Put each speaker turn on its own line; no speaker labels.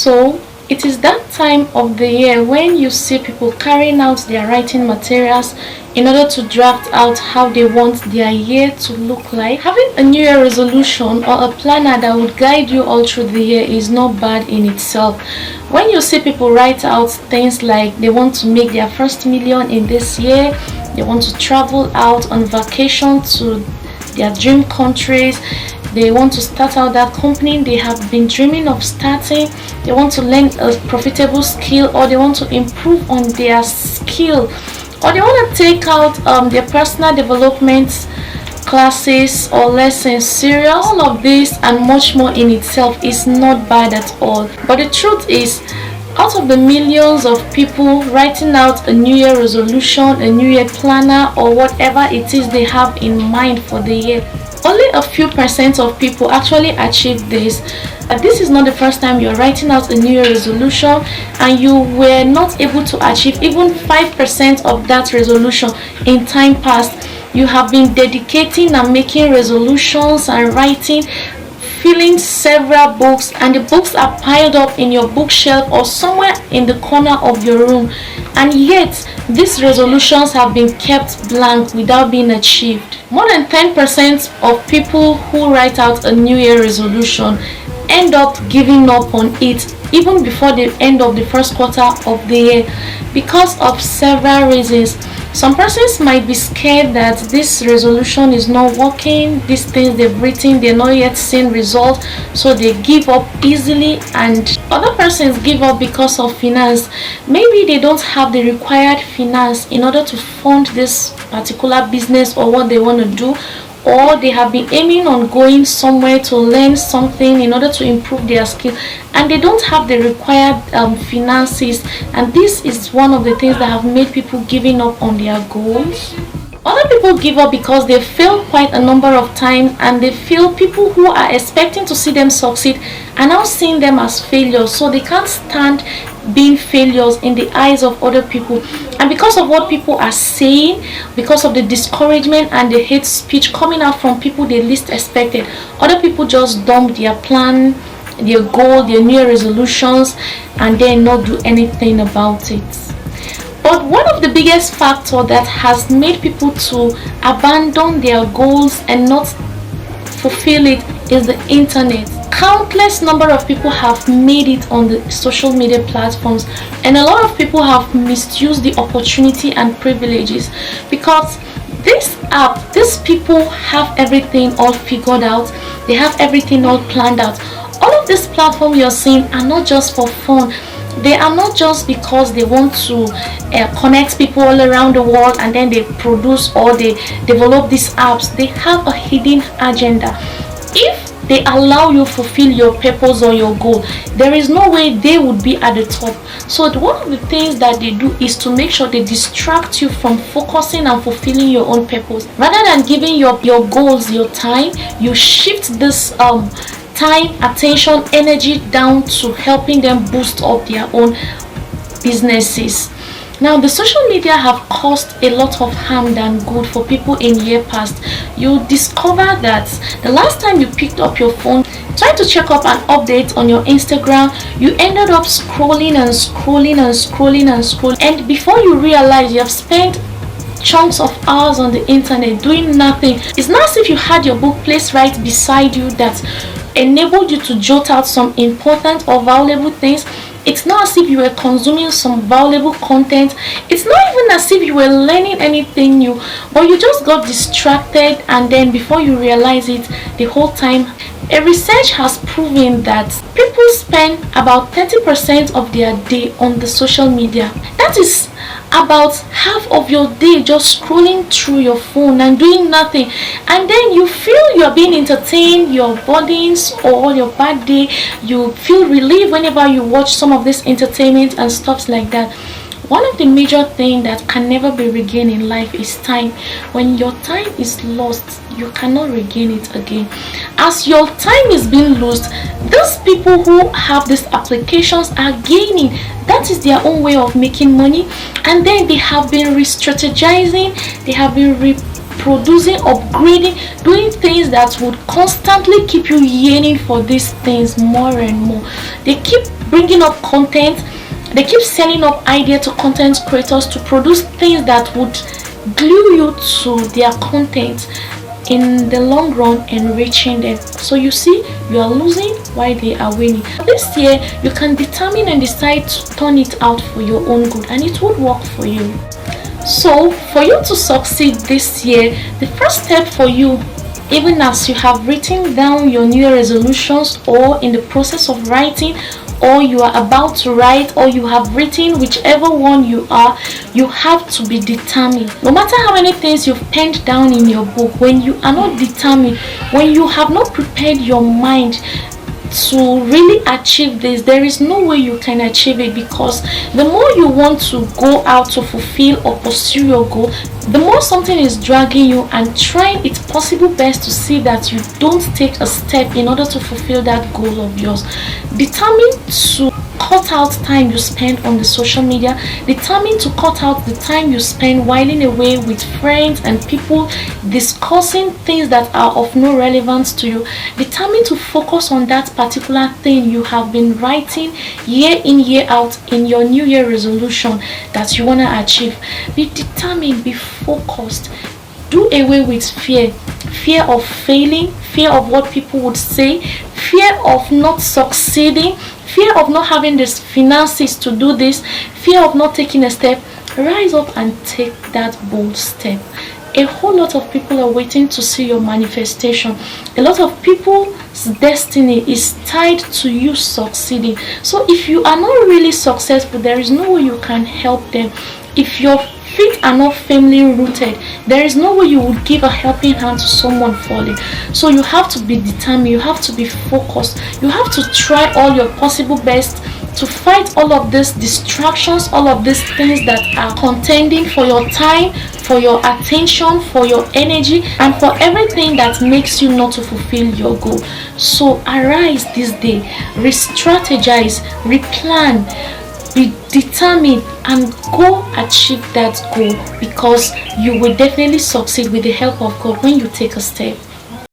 So it is that time of the year when you see people carrying out their writing materials in order to draft out how they want their year to look like. Having a new year resolution or a planner that would guide you all through the year is not bad in itself. When you see people write out things like they want to make their first million in this year, they want to travel out on vacation to their dream countries, they want to start out that company they have been dreaming of starting, they want to learn a profitable skill, or they want to improve on their skill, or they want to take out their personal development classes or lessons serious. All of this and much more in itself is not bad at all. But the truth is, out of the millions of people writing out a new year resolution, a new year planner, or whatever it is they have in mind for the year, only a few percent of people actually achieve this. This is not the first time you're writing out a new year resolution and you were not able to achieve even 5% of that resolution in time past. You have been dedicating and making resolutions and writing, filling several books, and the books are piled up in your bookshelf or somewhere in the corner of your room, and yet these resolutions have been kept blank without being achieved. More than 10% of people who write out a new year resolution end up giving up on it even before the end of the first quarter of the year because of several reasons. Some persons might be scared that this resolution is not working, these things they've written, they're not yet seeing results, so they give up easily, and other persons give up because of finance. Maybe they don't have the required finance in order to fund this particular business or what they want to do, or they have been aiming on going somewhere to learn something in order to improve their skill, and they don't have the required finances, and this is one of the things that have made people giving up on their goals. Other people give up because they failed quite a number of times, and they feel people who are expecting to see them succeed are now seeing them as failures, so they can't stand being failures in the eyes of other people. And because of what people are saying, because of the discouragement and the hate speech coming out from people they least expected, other people just dump their plan, their goal, their new year resolutions, and then not do anything about it. But one of the biggest factors that has made people to abandon their goals and not fulfill it is the internet. Countless number of people have made it on the social media platforms, and a lot of people have misused the opportunity and privileges because this app, these people have everything all figured out, they have everything all planned out. All of these platforms you're seeing are not just for fun. They are not just because they want to connect people all around the world and then they produce or they develop these apps. They have a hidden agenda. If they allow you fulfill your purpose or your goal, there is no way they would be at the top. So one of the things that they do is to make sure they distract you from focusing and fulfilling your own purpose. Rather than giving your goals your time, you shift this time, attention, energy down to helping them boost up their own businesses. Now, the social media have caused a lot of harm than good for people in year past. You discover that the last time you picked up your phone, trying to check up an update on your Instagram, you ended up scrolling and scrolling and scrolling and scrolling, and before you realize you have spent chunks of hours on the internet doing nothing. It's not as if you had your book placed right beside you that enabled you to jot out some important or valuable things. It's not as if you were consuming some valuable content. It's not even as if you were learning anything new, but you just got distracted, and then before you realize it, the whole time. A research has proven that people spend about 30% of their day on the social media. That is about half of your day just scrolling through your phone and doing nothing, and then you feel you're being entertained, your burdens or your bad day, you feel relief whenever you watch some of this entertainment and stuff like that. One of the major things that can never be regained in life is time. When your time is lost, you cannot regain it again. As your time is being lost, those people who have these applications are gaining. That is their own way of making money, and then they have been re-strategizing, they have been producing, upgrading, doing things that would constantly keep you yearning for these things more and more. They keep bringing up content, they keep selling up idea to content creators to produce things that would glue you to their content, in the long run enriching them. So you see, you are losing while they are winning. This year you can determine and decide to turn it out for your own good, and it would work for you. So for you to succeed this year, the first step for you, even as you have written down your new year resolutions, or in the process of writing, or you are about to write, or you have written, whichever one you are, you have to be determined. No matter how many things you've penned down in your book, when you are not determined, when you have not prepared your mind to really achieve this, there is no way you can achieve it, because the more you want to go out to fulfill or pursue your goal, the more something is dragging you and trying its possible best to see that you don't take a step in order to fulfill that goal of yours. Determined to cut out time you spend on the social media, determined to cut out the time you spend whiling away with friends and people discussing things that are of no relevance to you, determined to focus on that particular thing you have been writing year in year out in your new year resolution that you want to achieve. Be determined, be focused. Do away with fear of failing, fear of what people would say, fear of not succeeding, fear of not having the finances to do this, fear of not taking a step. Rise up and take that bold step. A whole lot of people are waiting to see your manifestation. A lot of people's destiny is tied to you succeeding. So if you are not really successful, there is no way you can help them. If your feet are not firmly rooted, there is no way you would give a helping hand to someone falling. So you have to be determined, you have to be focused, you have to try all your possible best to fight all of these distractions, all of these things that are contending for your time, for your attention, for your energy, and for everything that makes you not to fulfill your goal. So arise this day, re-strategize, replan, be determined, and go achieve that goal, because you will definitely succeed with the help of God when you take a step.